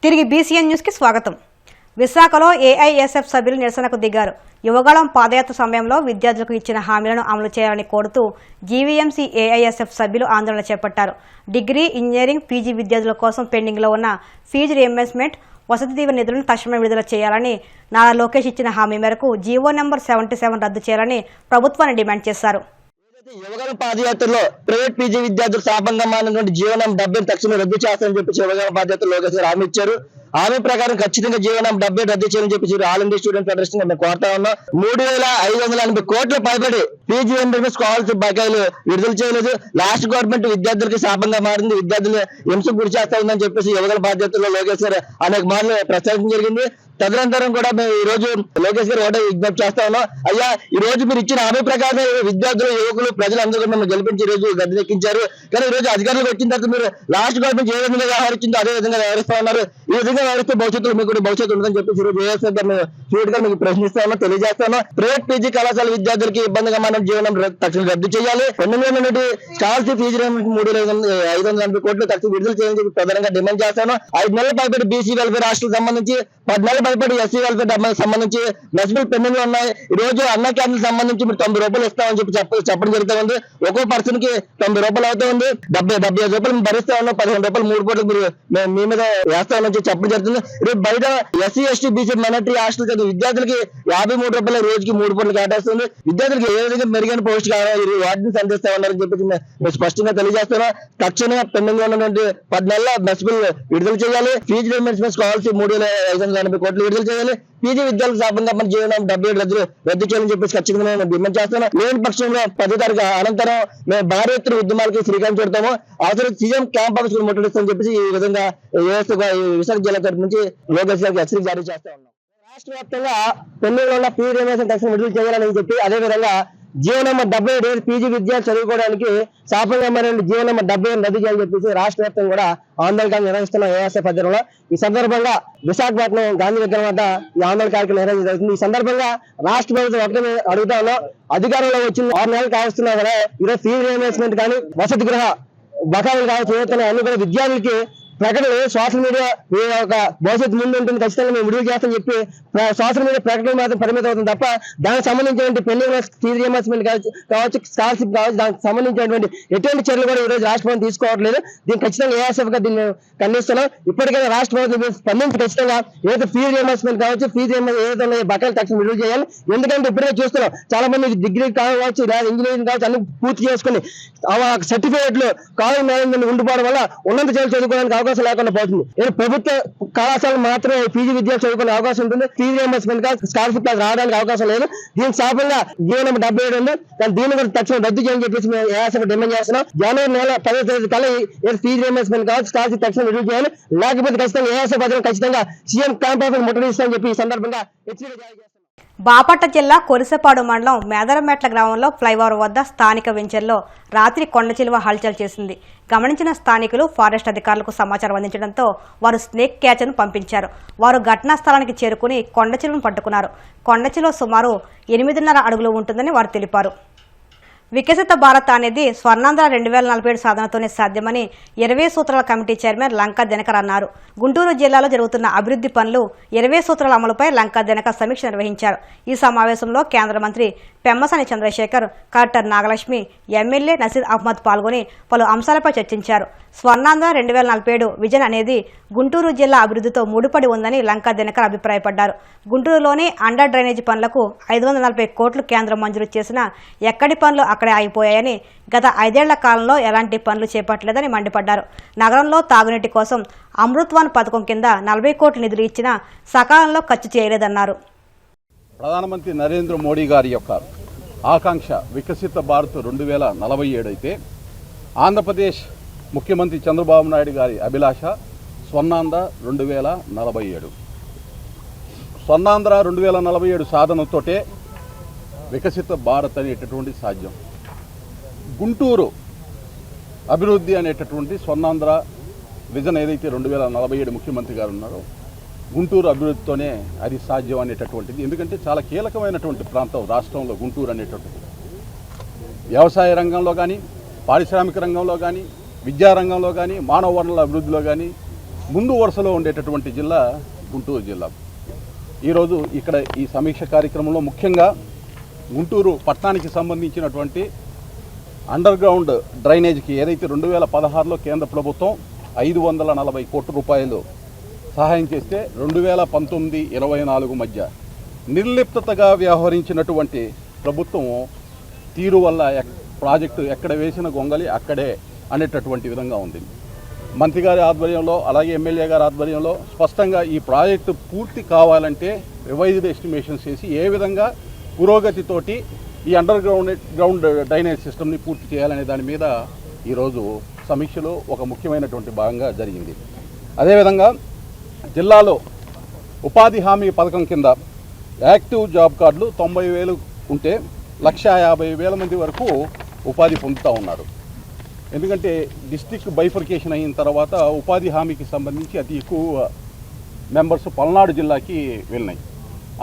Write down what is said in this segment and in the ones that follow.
తిరిగి బీసీఎన్ న్యూస్కి స్వాగతం. విశాఖలో ఏఐఎస్ఎఫ్ సభ్యులు నిరసనకు దిగారు. యువగళం పాదయాత్ర సమయంలో విద్యార్థులకు ఇచ్చిన హామీలను అమలు చేయాలని కోరుతూ జీవీఎంసీ ఏఐఎస్ఎఫ్ సభ్యులు ఆందోళన చేపట్టారు. డిగ్రీ, ఇంజనీరింగ్, పీజీ విద్యార్థుల కోసం పెండింగ్లో ఉన్న ఫీజు రీయింబర్స్మెంట్, వసతి దీవెన నిధులను తక్షణమే విడుదల చేయాలని నారా లోకేష్ ఇచ్చిన హామీ మేరకు జీవో నెంబర్ 77 రద్దు చేయాలని ప్రభుత్వాన్ని డిమాండ్ చేశారు. యువగళం పాదయాత్రలో ప్రైవేట్ పీజీ విద్యార్థులు శాపంగా మారినటువంటి జీవనం 70 తక్షణం రద్దు చేస్తారని చెప్పి యువగళం పాదయాత్ర లోకేష్ గారు హామీ ఇచ్చారు. హామీ ప్రకారం ఖచ్చితంగా జీవనం 70 రద్దు చేయాలని చెప్పి ఆల్ ఇండియా స్టూడెంట్ ఫెడరేషన్ మేము కోరుతా ఉన్నాం. 3,580 కోట్ల పైబడి పీజీ ఎంబీబీఎస్ స్కాలర్షిప్ బకాయిలు విడుదల చేయలేదు. లాస్ట్ గవర్నమెంట్ విద్యార్థులకి శాపంగా మారింది, విద్యార్థులు హింసకు గురి చేస్తా ఉందని చెప్పేసి యువగళం పాదయాత్రలో లోకేష్ గారు అనేక మార్లు ప్రస్తావించడం జరిగింది. తదనంతరం కూడా మేము ఈ రోజు లోకేష్ గారు ఒకటే విజ్ఞప్తి చేస్తా ఉన్నాం. అయ్యా, ఈ రోజు మీరు ఇచ్చిన హామీ ప్రకారం విద్యార్థులు, యువకులు, ప్రజలందరూ కూడా మిమ్మల్ని గెలిపించి ఈ రోజు గద్దెనెక్కించారు. కానీ ఈ రోజు అధికారులకు వచ్చిన తర్వాత మీరు లాస్ట్ గవర్నమెంట్ ఏ విధంగా వ్యవహరించిందో అదే విధంగా వ్యవహరిస్తా ఉన్నారు. ఈ విధంగా వ్యవహరిస్తే భవిష్యత్తులో మీకు కూడా భవిష్యత్తు ఉంటుందని చెప్పేసి ఈ రోజు ఏఎస్ఎఫ్ గారు మీకు ప్రశ్నిస్తా ఉన్నాం, తెలియజేస్తా ఉన్నాం. ప్రైవేట్ పీజీ కళాశాల విద్యార్థులకి ఇబ్బందిగా మన జీవనం తక్షణం రద్దు చేయాలి. 2,000 స్కాలర్షిప్ ఫీజు 3,580 కోట్లు తక్షణం విడుదల చేయాలని చెప్పి ప్రధానంగా డిమాండ్ చేస్తాను. 5 నెలల పైబడి బీసీ వెల్ఫేర్ హాస్టల్ సంబంధించి, 10 నెలల పైబడి ఎస్సీ వెల్ఫేర్ సంబంధించి మెస్బిల్ పెండింగ్ ఉన్నాయి. ఈ రోజు అన్న క్యాంటీన్ సంబంధించి మీరు 90 రూపాయలు ఇస్తామని చెప్పి చెప్పడం జరుగుతూ ఉంది. ఒక్కో పర్సన్ కి 90 రూపాయలు అవుతా ఉంది. 75 రూపాయలు మేము భరిస్తా ఉన్నాం. 15 రూపాయలు 3 పూటలు మీరు మీ మీద వేస్తామని చెప్పడం జరుగుతుంది. రేపు బయట SC, ST, BC minority hostel కదా విద్యార్థులకి 53 రూపాయలు రోజుకి 3 పూటలు కేటాయిస్తుంది. విద్యార్థులకి ఏ విధంగా మెరుగైన పోస్ట్ కావాలి వాటిని సంధిస్తా ఉన్నారని చెప్పి మేము స్పష్టంగా తెలియజేస్తున్నాం. తక్షణమే పెండింగ్ లో ఉన్నటువంటి 10 నెలల మెస్బిల్ విడుదల చేయాలి. ఫీజు రీయింబర్స్మెంట్ స్కాలర్షిప్ 3,580 కోట్లు విడుదల చేయాలి. పీజీ విద్యార్థులకు శాపంగా మన జీవనం 70 రద్దు చేయాలని చెప్పేసి ఖచ్చితంగా నేను డిమాండ్ చేస్తున్నాను. లేని పక్షంలో 10వ తారీఖు అనంతరం మేము భారీ ఎత్తున ఉద్యమాలకి శ్రీకారం చుడతాము. అవసరం సీఎం క్యాంప్ ఆఫీస్ ముట్టడిస్తామని చెప్పేసి ఈ విధంగా విశాఖ జిల్లా తరఫు నుంచి లోకేష్ గారికి హెచ్చరిక జారీ చేస్తా ఉన్నాం. రాష్ట్ర వ్యాప్తంగా పెండింగ్లో ఉన్న ఫీజు రీయింబర్స్మెంట్ తక్షణం విడుదల చేయాలని చెప్పి, అదేవిధంగా జీవో నెంబర్ 77 పీజీ విద్యార్థులు చదువుకోవడానికి శాపంగా మారిన జీవో నెంబర్ 70 రద్దు చేయాలని చెప్పేసి రాష్ట్ర వ్యాప్తంగా కూడా ఆందోళన నిర్వహిస్తున్న ఏఎస్ఎఫ్ ఆధ్వర్యంలో ఈ సందర్భంగా విశాఖపట్నం గాంధీ విగ్రహం వద్ద ఈ ఆందోళన కార్యక్రమం నిర్వహించడం జరుగుతుంది. ఈ సందర్భంగా రాష్ట్ర ప్రభుత్వం ఒకటే అడుగుతా ఉన్నాం, అధికారంలో వచ్చింది 6 నెలలు కావస్తున్నా కూడా ఈరోజు ఫీజు రీయింబర్స్మెంట్ కానీ, వసతి గృహ బకాయిలు కావచ్చు, అన్ని కూడా విద్యార్థులకి ప్రకటనలు సోషల్ మీడియా ఒక భవిష్యత్తు ముందు ఉంటుంది, ఖచ్చితంగా మేము విడుదల చేస్తామని చెప్పి సోషల్ మీడియా ప్రకటనలు మాత్రం పరిమితం అవుతుంది తప్ప దానికి సంబంధించినటువంటి పెండింగ్ ఫీజు రీయింబర్స్మెంట్ కావచ్చు, స్కాలర్షిప్ కావచ్చు, దానికి సంబంధించినటువంటి ఎటువంటి చర్యలు కూడా ఈ రోజు రాష్ట్ర ప్రభుత్వం తీసుకోవట్లేదు. దీన్ని ఖచ్చితంగా ఏఎస్ఎఫ్ గా దీన్ని ఖండిస్తున్నాం. ఇప్పటికైనా రాష్ట్ర ప్రభుత్వం స్పందించి ఖచ్చితంగా ఏదైతే ఫీజు రీయింబర్స్మెంట్ కావచ్చు, ఫీజు ఏదైతే బకాయిలు తక్షణం విడుదల చేయాలి. ఎందుకంటే ఇప్పుడే చూస్తున్నాం చాలా మంది డిగ్రీ కావచ్చు, లేదా ఇంజనీరింగ్ కావచ్చు, అన్ని పూర్తి చేసుకుని సర్టిఫికేట్లు కాలేజ్ మేనేజ్మెంట్ ఉండిపోవడం వల్ల ఉన్నత చదువు చదువుకోవడానికి అవకాశం లేకుండా పోతుంది. ప్రభుత్వ కళాశాలలు మాత్రమే పీజీ విద్యార్థులు చదువుకునే అవకాశం ఉంటుంది. ఫీజు రీయింబర్స్మెంట్ స్కాలర్షిప్ రావడానికి అవకాశం లేదు. దీనికి శాపంగా జీవో నెంబర్ 77 ఉంది. కానీ దీన్ని కూడా తక్షణం రద్దు చేయాలని చెప్పేసి మేము ఏఎస్ఎఫ్ డిమాండ్ చేస్తున్నాం. జనవరి నెల 10వ తేదీ కల్లా ఫీజు రీయింబర్స్మెంట్ కావచ్చు, స్కాలర్షిప్ తక్షణం విడుదల చేయాలి. లేకపోతే ఖచ్చితంగా ఏఎస్ఎఫ్ అధికారులు ఖచ్చితంగా సీఎం క్యాంప్ ఆఫీస్ ముట్టడిస్తామని చెప్పి ఈ సందర్భంగా హెచ్చరిక జారీ చేస్తున్నాం. బాపట్ల జిల్లా కొరిసపాడు మండలం మేదరమెట్ల గ్రామంలో ఫ్లైఓవర్ వద్ద స్థానిక వెంచర్లో రాత్రి కొండచిలువ హల్చల్ చేసింది. గమనించిన స్థానికులు ఫారెస్ట్ అధికారులకు సమాచారం అందించడంతో వారు స్నేక్ క్యాచ్ను పంపించారు. వారు ఘటనా స్థలానికి చేరుకుని కొండచిలువను పట్టుకున్నారు. కొండచిలువ సుమారు 8.5 అడుగులు ఉంటుందని వారు తెలిపారు. వికసిత భారత్ అనేది స్వర్ణాంధ్ర 2047 సాధనతోనే సాధ్యమని 20 సూత్రాల కమిటీ చైర్మన్ లంకా దినకర్ అన్నారు. గుంటూరు జిల్లాలో జరుగుతున్న అభివృద్ధి పనులు 20 సూత్రాల అమలుపై లంకా దినకర్ సమీక్ష నిర్వహించారు. ఈ సమావేశంలో కేంద్ర మంత్రి పెమ్మసాని చంద్రశేఖర్, కలెక్టర్ నాగలక్ష్మి, ఎమ్మెల్యే నసీర్ అహ్మద్ పాల్గొని పలు అంశాలపై చర్చించారు. స్వర్ణాంధ్ర 2047 విజన్ అనేది గుంటూరు జిల్లా అభివృద్ధితో ముడిపడి ఉందని లంకా దినకర్ అభిప్రాయపడ్డారు. గుంటూరులోని అండర్ డ్రైనేజీ పనులకు 540 కోట్లు కేంద్రం మంజూరు చేసినా ఎక్కడి పనులు అక్కడే ఆగిపోయాయని, గత 5 ఏళ్ల కాలంలో ఎలాంటి పనులు చేపట్టలేదని మండిపడ్డారు. నగరంలో తాగునీటి కోసం అమృత్వాన్ పథకం కింద 40 కోట్ల నిధులు ఇచ్చినా సకాలంలో ఖర్చు చేయలేదన్నారు. ప్రధానమంత్రి నరేంద్ర మోడీ గారి యొక్క ఆకాంక్ష వికసిత భారత్ 2047 అయితే, ఆంధ్రప్రదేశ్ ముఖ్యమంత్రి చంద్రబాబు నాయుడు గారి అభిలాష స్వర్ణాంధ్ర 2047. స్వర్ణాంధ్ర 2047 సాధనతోటే వికసిత భారత్ అనేటటువంటి సాధ్యం. గుంటూరు అభివృద్ధి అనేటటువంటి స్వర్ణాంధ్ర విజన్ ఏదైతే 2047 ముఖ్యమంత్రి గారు ఉన్నారో, గుంటూరు అభివృద్ధితోనే అది సాధ్యం అనేటటువంటిది. ఎందుకంటే చాలా కీలకమైనటువంటి ప్రాంతం రాష్ట్రంలో గుంటూరు అనేటటువంటిది. వ్యవసాయ రంగంలో కానీ, పారిశ్రామిక రంగంలో కానీ, విద్యారంగంలో కానీ, మానవ వనరుల అభివృద్ధిలో కానీ ముందు వరుసలో ఉండేటటువంటి జిల్లా గుంటూరు జిల్లా. ఈరోజు ఇక్కడ ఈ సమీక్ష కార్యక్రమంలో ముఖ్యంగా గుంటూరు పట్టణానికి సంబంధించినటువంటి అండర్ గ్రౌండ్ డ్రైనేజ్కి ఏదైతే 2016లో కేంద్ర ప్రభుత్వం 540 కోట్ల రూపాయలు సహాయం చేస్తే 2019-24 మధ్య నిర్లిప్తతగా వ్యవహరించినటువంటి ప్రభుత్వం తీరు వల్ల ప్రాజెక్టు ఎక్కడ వేసిన గొంగలి అక్కడే అనేటటువంటి విధంగా ఉంది. మంత్రి గారి ఆధ్వర్యంలో అలాగే ఎమ్మెల్యే గారి ఆధ్వర్యంలో స్పష్టంగా ఈ ప్రాజెక్టు పూర్తి కావాలంటే రివైజ్డ్ ఎస్టిమేషన్స్ చేసి ఏ విధంగా పురోగతితోటి ఈ అండర్ గ్రౌండ్ డ్రైనేజ్ సిస్టమ్ని పూర్తి చేయాలనే దాని మీద ఈరోజు సమీక్షలో ఒక ముఖ్యమైనటువంటి భాగంగా జరిగింది. అదేవిధంగా జిల్లాలో ఉపాధి హామీ పథకం కింద యాక్టివ్ జాబ్ కార్డులు 90,000 ఉంటే 150,000 మంది వరకు ఉపాధి పొందుతూ ఉన్నారు. ఎందుకంటే డిస్ట్రిక్ట్ బైఫర్కేషన్ అయిన తర్వాత ఉపాధి హామీకి సంబంధించి అతి ఎక్కువ మెంబర్స్ పల్నాడు జిల్లాకి వెళ్ళినాయి.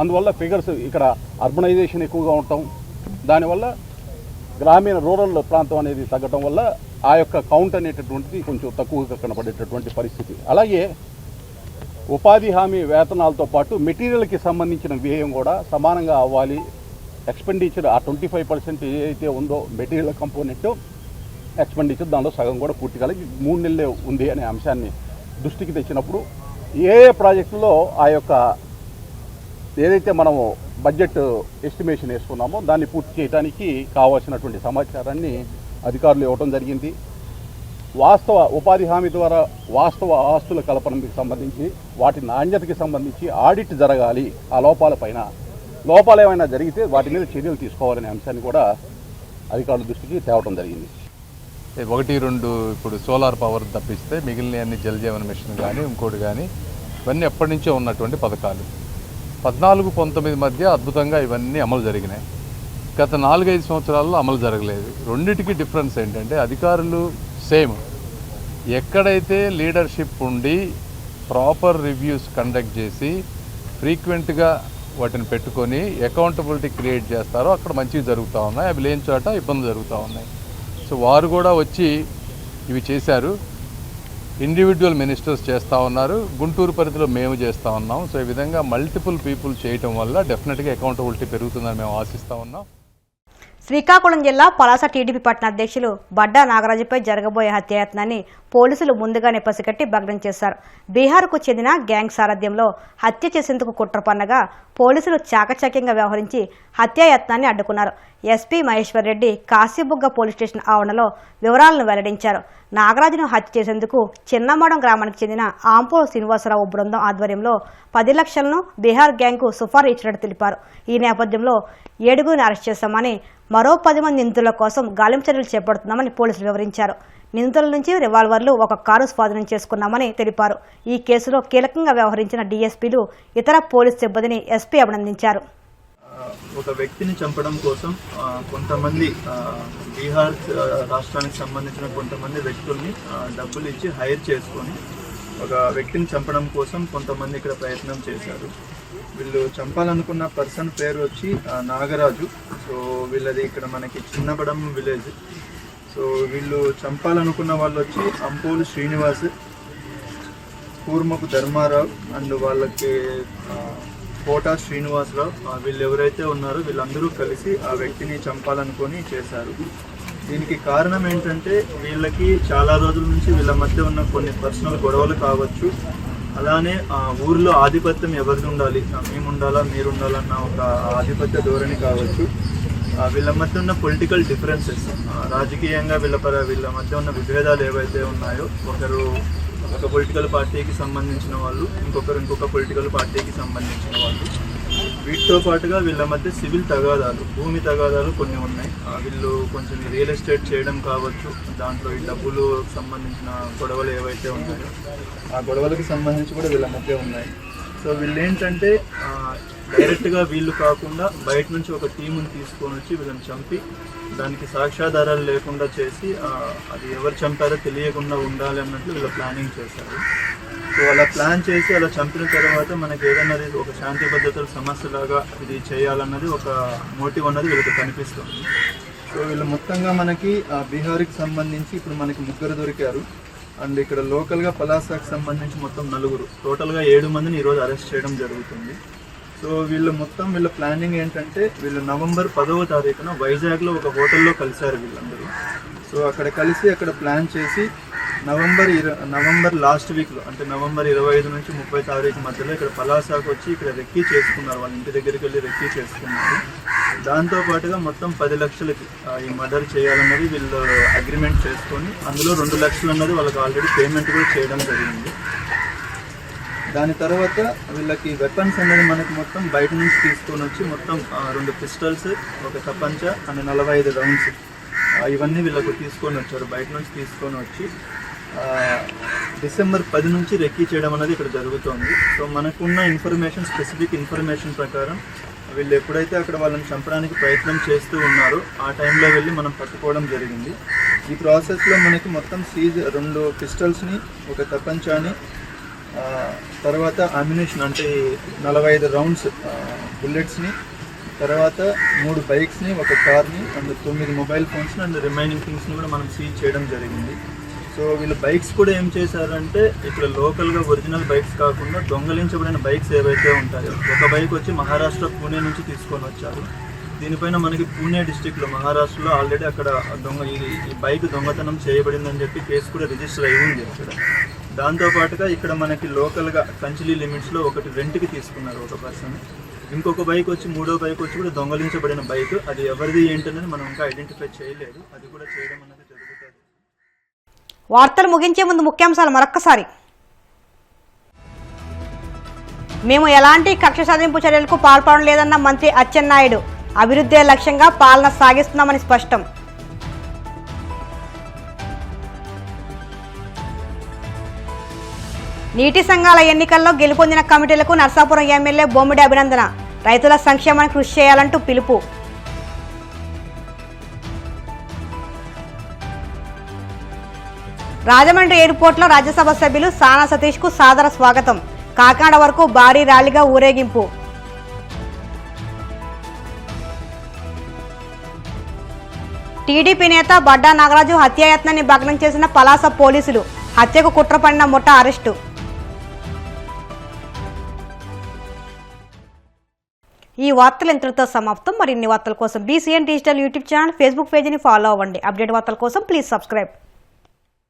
అందువల్ల ఫిగర్స్ ఇక్కడ అర్బనైజేషన్ ఎక్కువగా ఉండటం, దానివల్ల గ్రామీణ రూరల్ ప్రాంతం అనేది తగ్గటం వల్ల ఆ యొక్క కౌంట్ అనేటటువంటిది కొంచెం తక్కువగా కనపడేటటువంటి పరిస్థితి. అలాగే ఉపాధి హామీ వేతనాలతో పాటు మెటీరియల్కి సంబంధించిన వ్యయం కూడా సమానంగా అవ్వాలి. ఎక్స్పెండిచర్ ఆ 25% ఏదైతే ఉందో మెటీరియల్ కంపోనెంట్ ఎక్స్పెండిచర్ దానిలో సగం కూడా పూర్తి కాలేదు, 3 నెలలే ఉంది అనే అంశాన్ని దృష్టికి తెచ్చినప్పుడు ఏ ప్రాజెక్టులో ఆ యొక్క ఏదైతే మనము బడ్జెట్ ఎస్టిమేషన్ వేసుకున్నామో దాన్ని పూర్తి చేయడానికి కావాల్సినటువంటి సమాచారాన్ని అధికారులు ఇవ్వడం జరిగింది. వాస్తవ ఉపాధి హామీ ద్వారా వాస్తవ ఆస్తుల కల్పనకి సంబంధించి వాటి నాణ్యతకి సంబంధించి ఆడిట్ జరగాలి. ఆ లోపాలు ఏమైనా జరిగితే వాటి మీద చర్యలు తీసుకోవాలనే అంశాన్ని కూడా అధికారుల దృష్టికి తేవడం జరిగింది. 1-2 ఇప్పుడు సోలార్ పవర్ తప్పిస్తే మిగిలిన అన్ని జల్ జీవన్ మిషన్ కానీ ఇంకోటి కానీ ఇవన్నీ ఎప్పటి నుంచో ఉన్నటువంటి పథకాలు. 14-19 మధ్య అద్భుతంగా ఇవన్నీ అమలు జరిగినాయి. గత 4-5 సంవత్సరాల్లో అమలు జరగలేదు. రెండింటికి డిఫరెన్స్ ఏంటంటే అధికారులు సేమ్, ఎక్కడైతే లీడర్షిప్ ఉండి ప్రాపర్ రివ్యూస్ కండక్ట్ చేసి ఫ్రీక్వెంట్గా వాటిని పెట్టుకొని అకౌంటబిలిటీ క్రియేట్ చేస్తారో అక్కడ మంచిగా జరుగుతూ ఉన్నాయి, అవి లేని చోట ఇబ్బందులు జరుగుతూ ఉన్నాయి. సో వారు కూడా వచ్చి ఇవి చేశారు. ఇండివిజువల్ మినిస్టర్స్ చేస్తూ ఉన్నారు, గుంటూరు పరిధిలో మేము చేస్తూ ఉన్నాం. సో ఈ విధంగా మల్టిపుల్ పీపుల్ చేయటం వల్ల డెఫినెట్గా అకౌంటబిలిటీ పెరుగుతుందని మేము ఆశిస్తూ ఉన్నాం. శ్రీకాకుళం జిల్లా పలాస టీడీపీ పట్టణ అధ్యక్షులు బడ్డా నాగరాజుపై జరగబోయే హత్యాయత్నాన్ని పోలీసులు ముందుగానే పసిగట్టి భగ్నం చేశారు. బీహార్కు చెందిన గ్యాంగ్ సారథ్యంలో హత్య చేసేందుకు కుట్ర పన్నగా పోలీసులు చాకచక్యంగా వ్యవహరించి హత్యాయత్నాన్ని అడ్డుకున్నారు. SP Maheshwar Reddy Kashibugga police station ఆవరణలో వివరాలను వెల్లడించారు. నాగరాజును హత్య చేసేందుకు చిన్నమాడం గ్రామానికి చెందిన ఆంపో శ్రీనివాసరావు బృందం ఆధ్వర్యంలో 10 లక్షలను బీహార్ గ్యాంగ్కు సుఫారు ఇచ్చినట్టు తెలిపారు. ఈ నేపథ్యంలో 7గురిని అరెస్ట్ చేశామని, మరో 10 మంది నిందితుల కోసం గాలింపు చర్యలు చేపడుతున్నామని పోలీసులు వివరించారు. నిందితుల నుంచి రివాల్వర్లు, 1 కారు స్వాధీనం చేసుకున్నామని తెలిపారు. ఈ కేసులో కీలకంగా వ్యవహరించిన డీఎస్పీలు, ఇతర పోలీసు సిబ్బందిని ఎస్పీ అభినందించారు. ఒక వ్యక్తిని చంపడం కోసం కొంతమంది బీహార్ రాష్ట్రానికి సంబంధించిన కొంతమంది వ్యక్తుల్ని డబ్బులు ఇచ్చి హైర్ చేసుకొని ఒక వ్యక్తిని చంపడం కోసం కొంతమంది ఇక్కడ ప్రయత్నం చేశారు. వీళ్ళు చంపాలనుకున్న పర్సన్ పేరు వచ్చి నాగరాజు. సో వీళ్ళది ఇక్కడ మనకి చిన్నబడం విలేజ్. సో వీళ్ళు చంపాలనుకున్న వాళ్ళు వచ్చి అంపోలు శ్రీనివాస్, కూర్మకు ధర్మారావు అండ్ వాళ్ళకి కోటా శ్రీనివాసరావు. వీళ్ళు ఎవరైతే ఉన్నారో వీళ్ళందరూ కలిసి ఆ వ్యక్తిని చంపాలనుకొని చేశారు. దీనికి కారణం ఏంటంటే వీళ్ళకి చాలా రోజుల నుంచి వీళ్ళ మధ్య ఉన్న కొన్ని పర్సనల్ గొడవలు కావచ్చు, అలానే ఊరిలో ఆధిపత్యం ఎవరిది ఉండాలి, మేము ఉండాలా మీరు ఉండాలన్న ఒక ఆధిపత్య ధోరణి కావచ్చు, వీళ్ళ మధ్య ఉన్న పొలిటికల్ డిఫరెన్సెస్, రాజకీయంగా వీళ్ళ మధ్య ఉన్న విభేదాలు ఏవైతే ఉన్నాయో, ఒకరు ఒక పొలిటికల్ పార్టీకి సంబంధించిన వాళ్ళు, ఇంకొక పొలిటికల్ పార్టీకి సంబంధించిన వాళ్ళు, వీటితో పాటుగా వీళ్ళ మధ్య సివిల్ తగాదాలు, భూమి తగాదాలు కొన్ని ఉన్నాయి. వీళ్ళు కొంచెం రియల్ ఎస్టేట్ చేయడం కావచ్చు, దాంట్లో ఈ డబ్బులు సంబంధించిన గొడవలు ఏవైతే ఉన్నాయో ఆ గొడవలకు సంబంధించి కూడా వీళ్ళ మధ్య ఉన్నాయి. సో వీళ్ళు ఏంటంటే డైరెక్ట్గా వీళ్ళు కాకుండా బయట నుంచి ఒక టీముని తీసుకొని వచ్చి వీళ్ళని చంపి దానికి సాక్ష్యాధారాలు లేకుండా చేసి అది ఎవరు చంపారో తెలియకుండా ఉండాలి అన్నట్లు వీళ్ళు ప్లానింగ్ చేశారు. సో అలా ప్లాన్ చేసి అలా చంపిన తర్వాత మనకి ఏదైనా ఒక శాంతి భద్రతల సమస్యలాగా ఇది చేయాలన్నది ఒక మోటివ్ అన్నది వీళ్ళకి కనిపిస్తుంది. సో వీళ్ళు మొత్తంగా మనకి బీహార్కి సంబంధించి ఇప్పుడు మనకి 3 దొరికారు. అండ్ ఇక్కడ లోకల్గా పలాసాకు సంబంధించి మొత్తం 4, టోటల్గా 7 మందిని ఈరోజు అరెస్ట్ చేయడం జరుగుతుంది. సో వీళ్ళ ప్లానింగ్ ఏంటంటే వీళ్ళు నవంబర్ 10వ తారీఖున వైజాగ్లో ఒక హోటల్లో కలిశారు వీళ్ళందరూ. సో అక్కడ కలిసి అక్కడ ప్లాన్ చేసి నవంబర్ లాస్ట్ వీక్లో అంటే నవంబర్ 25 నుంచి 30 తారీఖు మధ్యలో ఇక్కడ పలాసాకు వచ్చి ఇక్కడ రెక్కీ చేసుకున్నారు. వాళ్ళ ఇంటి దగ్గరికి వెళ్ళి రెక్కీ చేసుకున్నారు. దాంతోపాటుగా మొత్తం 10 లక్షలకి ఈ మర్డర్ చేయాలన్నది వీళ్ళు అగ్రిమెంట్ చేసుకొని అందులో 2 లక్షలు అన్నది వాళ్ళకి ఆల్రెడీ పేమెంట్ కూడా చేయడం జరిగింది. దాని తర్వాత వీళ్ళకి వెపన్స్ అనేది మనకి మొత్తం బయట నుంచి తీసుకొని వచ్చి మొత్తం 2 పిస్టల్స్, ఒక తపంచ అండ్ 45 రౌండ్స్ ఇవన్నీ వీళ్ళకు తీసుకొని వచ్చారు. బయట నుంచి తీసుకొని వచ్చి డిసెంబర్ 10 నుంచి రెక్కీ చేయడం అనేది ఇక్కడ జరుగుతోంది. సో మనకున్న స్పెసిఫిక్ ఇన్ఫర్మేషన్ ప్రకారం వీళ్ళు ఎప్పుడైతే అక్కడ వాళ్ళని చంపడానికి ప్రయత్నం చేస్తూ ఉన్నారో ఆ టైంలో వెళ్ళి మనం పట్టుకోవడం జరిగింది. ఈ ప్రాసెస్లో మనకి మొత్తం 2 పిస్టల్స్ని, ఒక తపంచాని, తర్వాత అమ్యునిషన్ అంటే 45 రౌండ్స్ బుల్లెట్స్ని, తర్వాత 3 బైక్స్ని, ఒక కార్ని అండ్ 9 మొబైల్ ఫోన్స్ని అండ్ రిమైనింగ్ థింగ్స్ని కూడా మనం సీజ్ చేయడం జరిగింది. సో వీళ్ళు బైక్స్ కూడా ఏం చేశారంటే ఇక్కడ లోకల్గా ఒరిజినల్ బైక్స్ కాకుండా దొంగలించబడిన బైక్స్ ఏవైతే ఉంటాయో, ఒక బైక్ వచ్చి మహారాష్ట్ర పూణే నుంచి తీసుకొని వచ్చారు. దీనిపైన మనకి పూణే డిస్టిక్లో మహారాష్ట్రలో ఆల్రెడీ అక్కడ ఈ బైక్ దొంగతనం చేయబడిందని చెప్పి కేసు కూడా రిజిస్టర్ అయి ఉంది అక్కడ. దాంతోపాటుగా ఇక్కడ మనకి లోకల్గా కంచిలీ లిమిట్స్లో ఒకటి రెంట్కి తీసుకున్నారు ఒక పర్సన్. ఇంకొక బైక్ వచ్చి 3వ బైక్ వచ్చి కూడా దొంగలించబడిన బైక్. అది ఎవరిది ఏంటనేది మనం ఇంకా ఐడెంటిఫై చేయలేదు. అది కూడా చేయడం అనేది జరుగుతుంది. వార్తలు ముగించే ముందు ముఖ్యాంశాలు మరొక్కసారి. మేము ఎలాంటి కక్ష సాధింపు చర్యలకు పాల్పడడం లేదన్న మంత్రి అచ్చెన్నాయుడు. అభివృద్ధే లక్ష్యంగా పాలన సాగిస్తున్నామని స్పష్టం. నీటి సంఘాల ఎన్నికల్లో గెలుపొందిన కమిటీలకు నర్సాపురం ఎమ్మెల్యే బొమ్మిడి అభినందన. రైతుల సంక్షేమానికి కృషి చేయాలంటూ పిలుపు. రాజమండ్రి ఎయిర్పోర్ట్లో రాజ్యసభ సభ్యులు సానా సతీష్కు సాదర స్వాగతం. కాకినాడ వరకు భారీ ర్యాలీగా ఊరేగింపు. టీడీపీ నేత బడ్డా నాగరాజు హత్యాయత్నాన్ని భగ్నం చేసిన పలాస పోలీసులు. హత్యకు కుట్ర పడిన ముఠా అరెస్టు. ఈ వార్తలు ఇంతటితో సమాప్తం. మరిన్ని వార్తల కోసం BCN digital YouTube channel, Facebook పేజీని ఫాలో అవ్వండి. అప్డేట్ వార్తల కోసం ప్లీజ్ సబ్స్క్రైబ్.